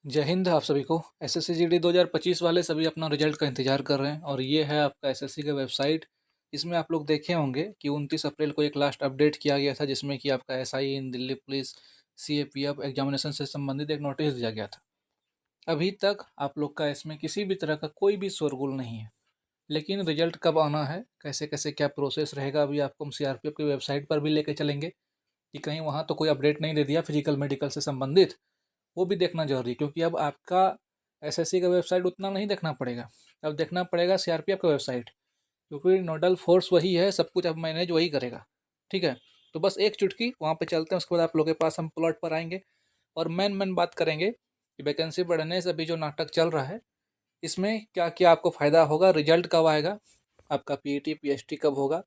जय हिंद। आप सभी को एसएससी जीडी 2025 वाले सभी अपना रिजल्ट का इंतजार कर रहे हैं और ये है आपका एसएससी का वेबसाइट। इसमें आप लोग देखे होंगे कि 29 अप्रैल को एक लास्ट अपडेट किया गया था जिसमें कि आपका एसआई इन दिल्ली पुलिस सीएपीएफ एग्जामिनेशन से संबंधित एक नोटिस दिया गया था। अभी तक आप लोग का इसमें किसी भी तरह का कोई भी शोरगुल नहीं है, लेकिन रिजल्ट कब आना है, कैसे कैसे क्या प्रोसेस रहेगा, अभी आपको हम सीआरपीएफ की वेबसाइट पर भी लेके चलेंगे कि कहीं वहाँ तो कोई अपडेट नहीं दे दिया फिजिकल मेडिकल से संबंधित। वो भी देखना जरूरी है क्योंकि अब आपका एसएससी का वेबसाइट उतना नहीं देखना पड़ेगा, अब देखना पड़ेगा सीआरपीएफ का वेबसाइट, क्योंकि नोडल फोर्स वही है, सब कुछ अब मैनेज वही करेगा। ठीक है, तो बस एक चुटकी वहाँ पे चलते हैं, उसके बाद आप लोगों के पास हम प्लॉट पर आएंगे और मेन बात करेंगे कि वैकेंसी बढ़ने से अभी जो नाटक चल रहा है इसमें क्या क्या आपको फ़ायदा होगा, रिजल्ट कब आएगा, आपका पीईटी पीएचटी कब होगा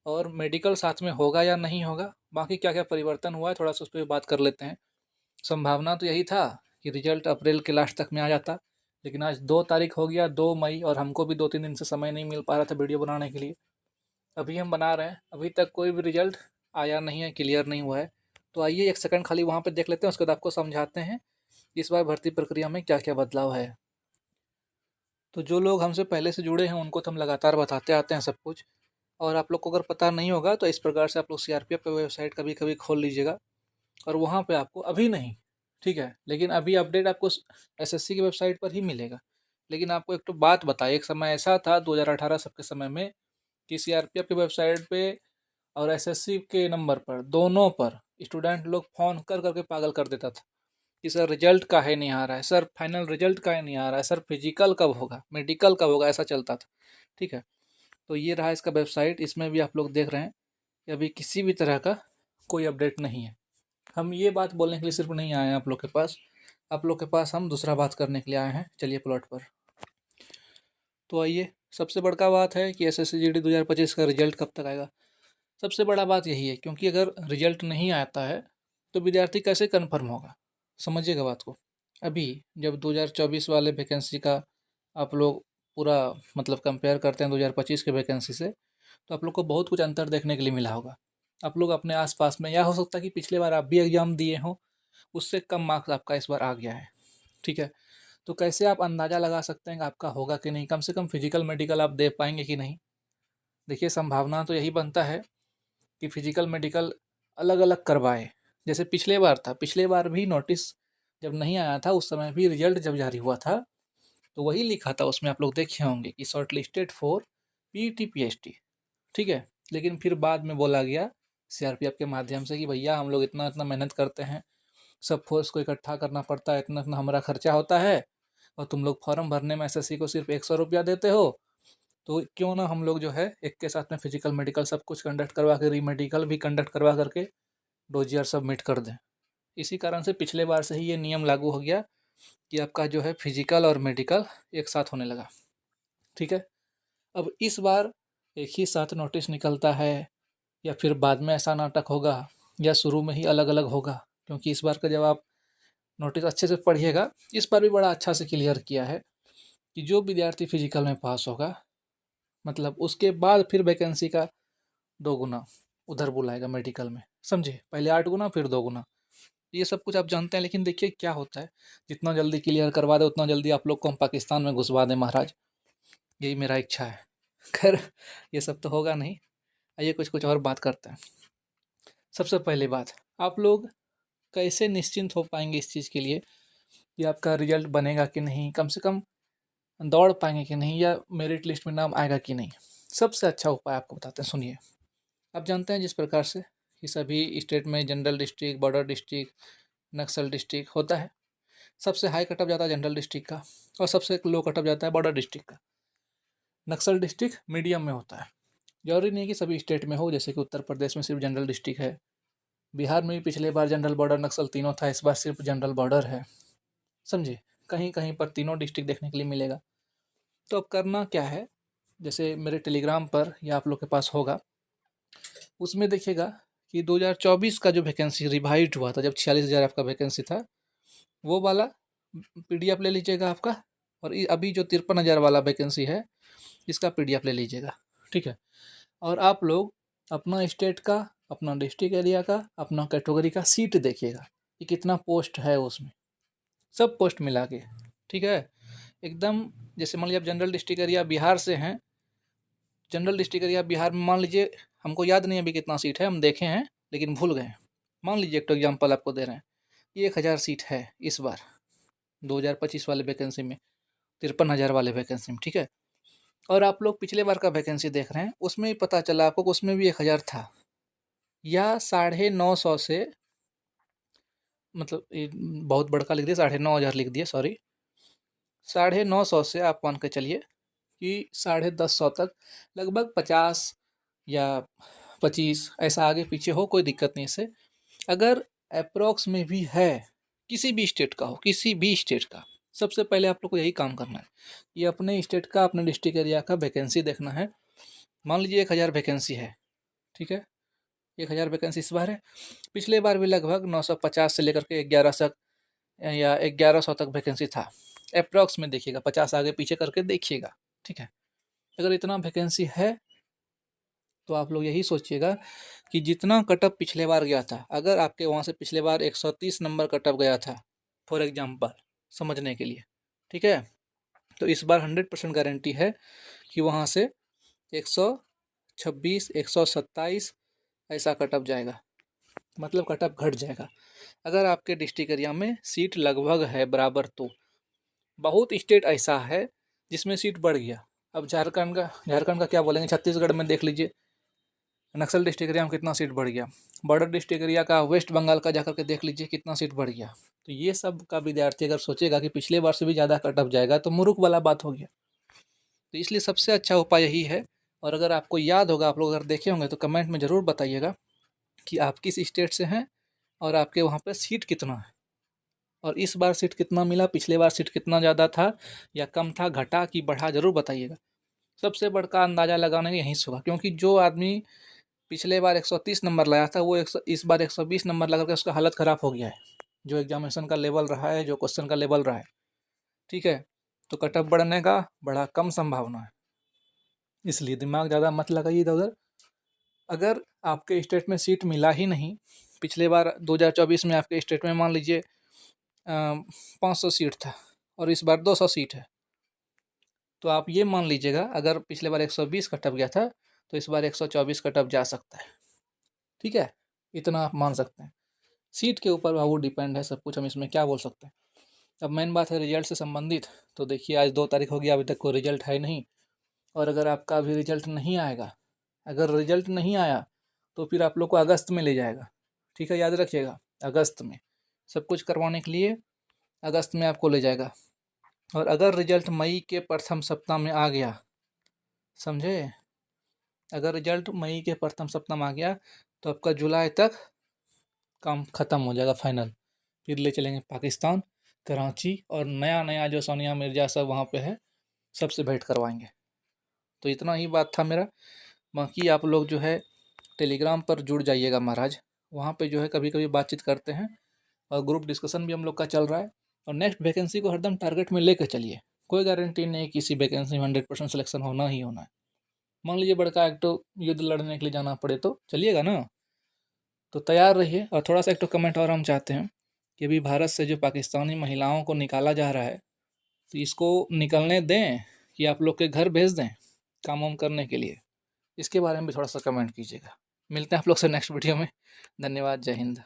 और मेडिकल साथ में होगा या नहीं होगा, बाकी क्या क्या परिवर्तन हुआ है थोड़ा सा उस पर बात कर लेते हैं। संभावना तो यही था कि रिजल्ट अप्रैल के लास्ट तक में आ जाता, लेकिन आज 2 तारीख हो गया, 2 मई, और हमको भी 2-3 दिन से समय नहीं मिल पा रहा था वीडियो बनाने के लिए। अभी हम बना रहे हैं, अभी तक कोई भी रिजल्ट आया नहीं है, क्लियर नहीं हुआ है। तो आइए एक सेकंड खाली वहाँ पे देख लेते हैं, उसके बाद आपको समझाते हैं इस बार भर्ती प्रक्रिया में क्या क्या बदलाव है। तो जो लोग हमसे पहले से जुड़े हैं उनको तो हम लगातार बताते आते हैं सब कुछ, और आप लोग को अगर पता नहीं होगा तो इस प्रकार से आप लोग सीआरपीएफ की वेबसाइट कभी कभी खोल लीजिएगा और वहाँ पे आपको अभी नहीं, ठीक है, लेकिन अभी अपडेट आपको एसएससी की वेबसाइट पर ही मिलेगा। लेकिन आपको एक तो बात बताइए, एक समय ऐसा था 2018 सबके समय में कि सीआरपीएफ की वेबसाइट पे और एसएससी के नंबर पर दोनों पर स्टूडेंट लोग फ़ोन कर करके पागल कर देता था कि सर रिजल्ट काहे नहीं आ रहा है, सर फाइनल रिजल्ट काहे नहीं आ रहा है, सर फिजिकल कब होगा, मेडिकल कब होगा, ऐसा चलता था। ठीक है, तो ये रहा इसका वेबसाइट, इसमें भी आप लोग देख रहे हैं कि अभी किसी भी तरह का कोई अपडेट नहीं है। हम ये बात बोलने के लिए सिर्फ नहीं आए हैं आप लोग के पास, आप लोग के पास हम दूसरा बात करने के लिए आए हैं। चलिए प्लॉट पर तो आइए। सबसे बड़का बात है कि एसएससी जीडी 2025 का रिजल्ट कब तक आएगा। सबसे बड़ा बात यही है, क्योंकि अगर रिजल्ट नहीं आता है तो विद्यार्थी कैसे कन्फर्म होगा, समझिएगा बात को। अभी जब 2024 वाले वैकेंसी का आप लोग पूरा मतलब कंपेयर करते हैं 2025 के वैकेंसी से, तो आप लोग को बहुत कुछ अंतर देखने के लिए मिला होगा। आप लोग अपने आसपास में, या हो सकता है कि पिछले बार आप भी एग्ज़ाम दिए हों, उससे कम मार्क्स आपका इस बार आ गया है। ठीक है, तो कैसे आप अंदाज़ा लगा सकते हैं कि आपका होगा कि नहीं, कम से कम फिजिकल मेडिकल आप दे पाएंगे कि नहीं। देखिए, संभावना तो यही बनता है कि फिजिकल मेडिकल अलग अलग करवाए, जैसे पिछले बार था। पिछले बार भी नोटिस जब नहीं आया था उस समय भी रिजल्ट जब जारी हुआ था तो वही लिखा था उसमें, आप लोग देखे होंगे कि short listed for PT PHT. ठीक है, लेकिन फिर बाद में बोला गया सीआरपीएफ के माध्यम से कि भैया हम लोग इतना इतना मेहनत करते हैं, सब फोर्स को इकट्ठा करना पड़ता है, इतना इतना हमारा खर्चा होता है, और तुम लोग फॉर्म भरने में एसएससी को सिर्फ 100 रुपया देते हो, तो क्यों ना हम लोग जो है एक के साथ में फिजिकल मेडिकल सब कुछ कंडक्ट करवा के, री मेडिकल भी कंडक्ट करवा करके डोजियर सबमिट कर दें। इसी कारण से पिछले बार से ही ये नियम लागू हो गया कि आपका जो है फिजिकल और मेडिकल एक साथ होने लगा। ठीक है, अब इस बार एक ही साथ नोटिस निकलता है या फिर बाद में ऐसा नाटक होगा या शुरू में ही अलग अलग होगा, क्योंकि इस बार का जब आप नोटिस अच्छे से पढ़िएगा, इस बार भी बड़ा अच्छा से क्लियर किया है कि जो विद्यार्थी फिजिकल में पास होगा, मतलब उसके बाद फिर वैकेंसी का 2 गुना उधर बुलाएगा मेडिकल में, समझे, पहले 8 गुना फिर 2 गुना। ये सब कुछ आप जानते हैं, लेकिन देखिए क्या होता है, जितना जल्दी क्लियर करवा दे उतना जल्दी आप लोग को हम पाकिस्तान में घुसवा दें महाराज, यही मेरा इच्छा है। खैर, ये सब तो होगा नहीं। आइए कुछ कुछ और बात करते हैं। सबसे पहली बात, आप लोग कैसे निश्चिंत हो पाएंगे इस चीज़ के लिए कि आपका रिजल्ट बनेगा कि नहीं, कम से कम दौड़ पाएंगे कि नहीं, या मेरिट लिस्ट में नाम आएगा कि नहीं। सबसे अच्छा उपाय आपको बताते हैं, सुनिए। आप जानते हैं जिस प्रकार से कि सभी स्टेट में जनरल डिस्ट्रिक्ट, बॉर्डर डिस्ट्रिक्ट, नक्सल डिस्ट्रिक्ट होता है, सबसे हाई कटअप जाता है जनरल डिस्ट्रिक्ट का और सबसे लो कटअप जाता है बॉर्डर डिस्ट्रिक्ट का। नक्सल डिस्ट्रिक्ट मीडियम में होता है, जरूरी नहीं कि सभी स्टेट में हो, जैसे कि उत्तर प्रदेश में सिर्फ जनरल डिस्ट्रिक्ट है, बिहार में भी पिछले बार जनरल बॉर्डर नक्सल तीनों था, इस बार सिर्फ जनरल बॉर्डर है, समझे। कहीं कहीं पर तीनों डिस्ट्रिक्ट देखने के लिए मिलेगा। तो अब करना क्या है, जैसे मेरे टेलीग्राम पर या आप लोग के पास होगा, उसमें देखिएगा कि 2024 का जो वैकेंसी रिवाइज हुआ था, जब 46,000 आपका वैकेंसी था, वो वाला पीडीएफ ले लीजिएगा आपका, और अभी जो 53,000 वाला वैकेंसी है इसका पीडीएफ ले लीजिएगा। ठीक है, और आप लोग अपना स्टेट का, अपना डिस्ट्रिक्ट एरिया का, अपना कैटेगरी का सीट देखिएगा कि कितना पोस्ट है उसमें, सब पोस्ट मिला के, ठीक है। एकदम जैसे मान लीजिए आप जनरल डिस्ट्रिक्ट एरिया बिहार से हैं, जनरल डिस्ट्रिक्ट एरिया बिहार में मान लीजिए हमको याद नहीं अभी कितना सीट है, हम देखे हैं लेकिन भूल गए। मान लीजिए एक तो एग्जाम्पल आपको दे रहे हैं, 1000 सीट है इस बार 2025 वाले वैकेंसी में, 53,000 वाले वैकेंसी में, ठीक है। और आप लोग पिछले बार का वैकेंसी देख रहे हैं, उसमें ही पता चला आपको उसमें भी 1000 था, या 950 से, मतलब बहुत बड़का लिख दिया, 9,500 लिख दिया, सॉरी, 950 से आप मान के चलिए कि 150 तक, लगभग 50 या 25 ऐसा आगे पीछे हो, कोई दिक्कत नहीं इससे। अगर अप्रोक्स में भी है, किसी भी स्टेट का हो, किसी भी स्टेट का, सबसे पहले आप लोग को यही काम करना है, ये अपने स्टेट का, अपने डिस्ट्रिक्ट एरिया का वैकेंसी देखना है। मान लीजिए 1000 वैकेंसी है, ठीक है, 1000 वैकेंसी इस बार है, पिछले बार भी लगभग 950 से लेकर के 1100 या 1100 तक वैकेंसी था। अप्रॉक्स में देखिएगा, 50 आगे पीछे करके देखिएगा, ठीक है। अगर इतना वैकेंसी है तो आप लोग यही सोचिएगा कि जितना कटअप पिछले बार गया था, अगर आपके वहाँ से पिछले बार 130 नंबर कटअप गया था फॉर एग्जांपल, समझने के लिए, ठीक है, तो इस बार 100% गारंटी है कि वहाँ से 126, 127 ऐसा कटअप जाएगा, मतलब कटअप घट जाएगा। अगर आपके डिस्ट्रिक्ट एरिया में सीट लगभग है बराबर, तो बहुत स्टेट ऐसा है जिसमें सीट बढ़ गया। अब झारखंड का क्या बोलेंगे, छत्तीसगढ़ में देख लीजिए, नक्सल डिस्ट्रिक्ट एरिया में कितना सीट बढ़ गया, बॉर्डर डिस्ट्रिक्ट एरिया का, वेस्ट बंगाल का जाकर के देख लीजिए कितना सीट बढ़ गया। तो ये सब का विद्यार्थी अगर सोचेगा कि पिछले बार से भी ज़्यादा कटअप जाएगा, तो मुरुख वाला बात हो गया। तो इसलिए सबसे अच्छा उपाय यही है। और अगर आपको याद होगा, आप लोग अगर देखे होंगे तो कमेंट में ज़रूर बताइएगा कि आप किस स्टेट से हैं और आपके वहाँ पर सीट कितना है, और इस बार सीट कितना मिला, पिछले बार सीट कितना ज़्यादा था या कम था, घटा कि बढ़ा, ज़रूर बताइएगा। सबसे बड़का अंदाज़ा लगाने का यहीं से होगा, क्योंकि जो आदमी पिछले बार 130 नंबर लाया था, वो इस बार 120 नंबर लगा के उसका हालत ख़राब हो गया है, जो एग्जामिनेशन का लेवल रहा है, जो क्वेश्चन का लेवल रहा है, ठीक है। तो कटअप बढ़ने का बड़ा कम संभावना है, इसलिए दिमाग ज़्यादा मत लगाइए इधर उधर। अगर आपके स्टेट में सीट मिला ही नहीं, पिछले बार 2024 में आपके स्टेट में मान लीजिए 500 सीट था और इस बार 200 सीट है, तो आप ये मान लीजिएगा अगर पिछले बार 120 कटअप गया था, तो इस बार 124 कटअप जा सकता है, ठीक है। इतना आप मान सकते हैं, सीट के ऊपर वो डिपेंड है सब कुछ, हम इसमें क्या बोल सकते हैं। अब मेन बात है रिजल्ट से संबंधित, तो देखिए आज 2 तारीख हो गया, अभी तक कोई रिजल्ट है नहीं, और अगर आपका अभी रिजल्ट नहीं आएगा, अगर रिजल्ट नहीं आया तो फिर आप लोग को अगस्त में ले जाएगा, ठीक है, याद रखिएगा, अगस्त में सब कुछ करवाने के लिए अगस्त में आपको ले जाएगा। और अगर रिजल्ट मई के प्रथम सप्ताह में आ गया, समझे, अगर रिजल्ट मई के प्रथम सप्ताह में आ गया तो आपका जुलाई तक काम ख़त्म हो जाएगा फाइनल, फिर ले चलेंगे पाकिस्तान, कराची, और नया नया जो सोनिया मिर्जा सब वहाँ पे है, सबसे भेंट करवाएंगे। तो इतना ही बात था मेरा। बाकी आप लोग जो है टेलीग्राम पर जुड़ जाइएगा महाराज, वहाँ पे जो है कभी कभी बातचीत करते हैं, और ग्रुप डिस्कशन भी हम लोग का चल रहा है। और नेक्स्ट वैकेंसी को हरदम टारगेट में लेकर चलिए, कोई गारंटी नहीं किसी वैकेंसी में 100% सिलेक्शन होना ही होना है। मान लीजिए बड़का एक तो युद्ध लड़ने के लिए जाना पड़े तो चलिएगा ना, तो तैयार रहिए। और थोड़ा सा एक तो कमेंट और हम चाहते हैं कि अभी भारत से जो पाकिस्तानी महिलाओं को निकाला जा रहा है, तो इसको निकलने दें कि आप लोग के घर भेज दें काम वाम करने के लिए, इसके बारे में भी थोड़ा सा कमेंट कीजिएगा। मिलते हैं आप लोग से नेक्स्ट वीडियो में। धन्यवाद, जय हिंद।